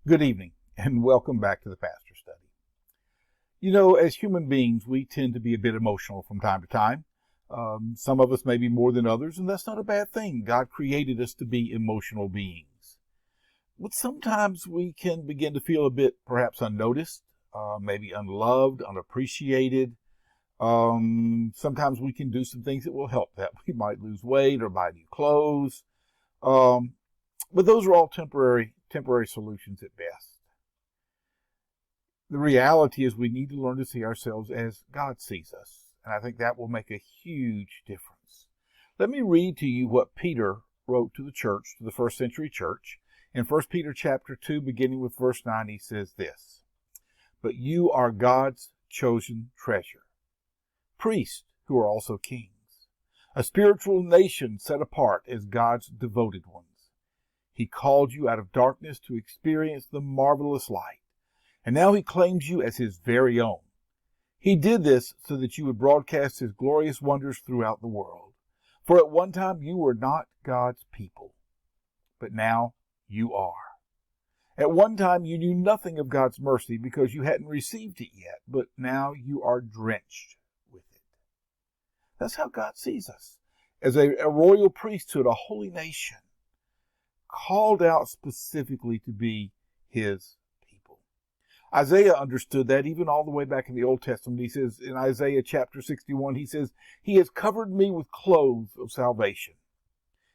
Good evening, and welcome back to the Pastor Study. You know, as human beings, we tend to be a bit emotional from time to time. Some of us maybe more than others, and that's not a bad thing. God created us to be emotional beings. But sometimes we can begin to feel a bit perhaps unnoticed, maybe unloved, unappreciated. Sometimes we can do some things that will help that. We might lose weight or buy new clothes. But those are all temporary solutions at best. The reality is we need to learn to see ourselves as God sees us. And I think that will make a huge difference. Let me read to you what Peter wrote to the church, to the first century church. In 1 Peter chapter 2, beginning with verse 9, he says this: "But you are God's chosen treasure, priests who are also kings, a spiritual nation set apart as God's devoted ones. He called you out of darkness to experience the marvelous light, and now he claims you as his very own. He did this so that you would broadcast his glorious wonders throughout the world. For at one time you were not God's people, but now you are. At one time you knew nothing of God's mercy because you hadn't received it yet, but now you are drenched with it." That's how God sees us, as a royal priesthood, a holy nation, called out specifically to be his people. Isaiah understood that even all the way back in the Old Testament. He says in Isaiah chapter 61, he says, "He has covered me with clothes of salvation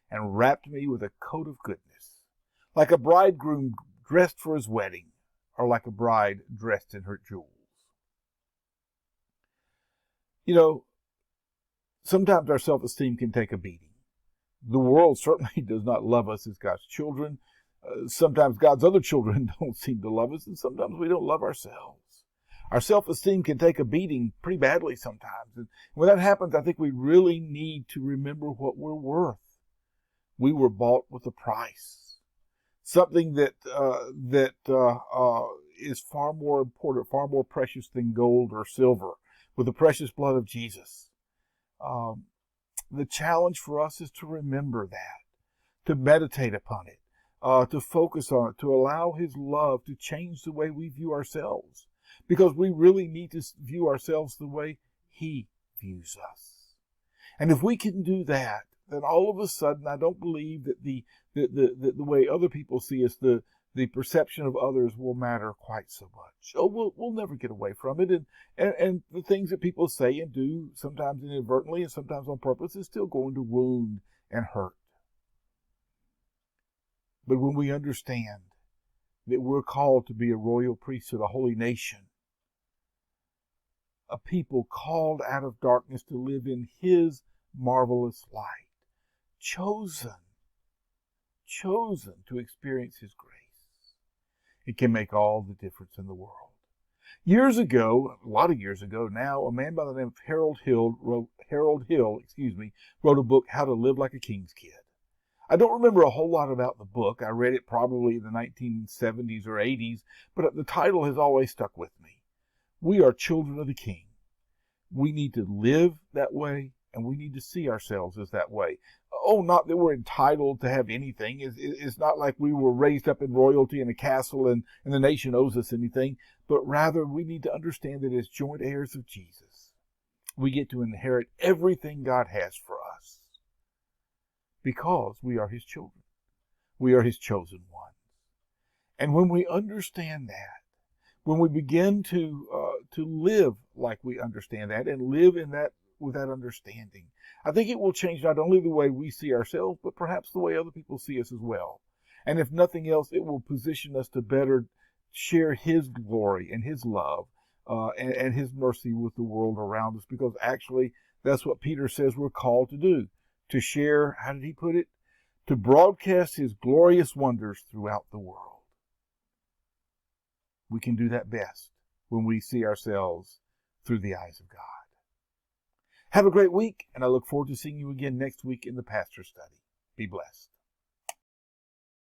and wrapped me with a coat of goodness, like a bridegroom dressed for his wedding, or like a bride dressed in her jewels." You know, sometimes our self-esteem can take a beating. The world certainly does not love us as God's children. Sometimes God's other children don't seem to love us, and sometimes we don't love ourselves. Our self-esteem can take a beating pretty badly sometimes. And when that happens, I think we really need to remember what we're worth. We were bought with a price, something that is far more important, far more precious than gold or silver, with the precious blood of Jesus. The challenge for us is to remember that, to meditate upon it, to focus on it, to allow his love to change the way we view ourselves, because we really need to view ourselves the way he views us. And if we can do that, then all of a sudden, I don't believe that the way other people see us, the perception of others will matter quite so much. Oh, we'll never get away from it. And the things that people say and do, sometimes inadvertently and sometimes on purpose, is still going to wound and hurt. But when we understand that we're called to be a royal priesthood, a holy nation, a people called out of darkness to live in his marvelous light, chosen to experience his grace, it can make all the difference in the world. Years ago, a lot of years ago now, a man by the name of Harold Hill wrote a book, How to Live Like a King's Kid. I don't remember a whole lot about the book. I read it probably in the 1970s or 80s, but the title has always stuck with me. We are children of the King. We need to live that way, and we need to see ourselves as that way. Oh, not that we're entitled to have anything. It's not like we were raised up in royalty in a castle and the nation owes us anything, but rather we need to understand that as joint heirs of Jesus, we get to inherit everything God has for us because we are his children. We are his chosen ones. And when we understand that, when we begin to live like we understand that and live in that with that understanding, I think it will change not only the way we see ourselves, but perhaps the way other people see us as well. And if nothing else, it will position us to better share his glory and his love and his mercy with the world around us, because actually that's what Peter says we're called to do, to share, how did he put it? To broadcast his glorious wonders throughout the world. We can do that best when we see ourselves through the eyes of God. Have a great week, and I look forward to seeing you again next week in the Pastor Study. Be blessed.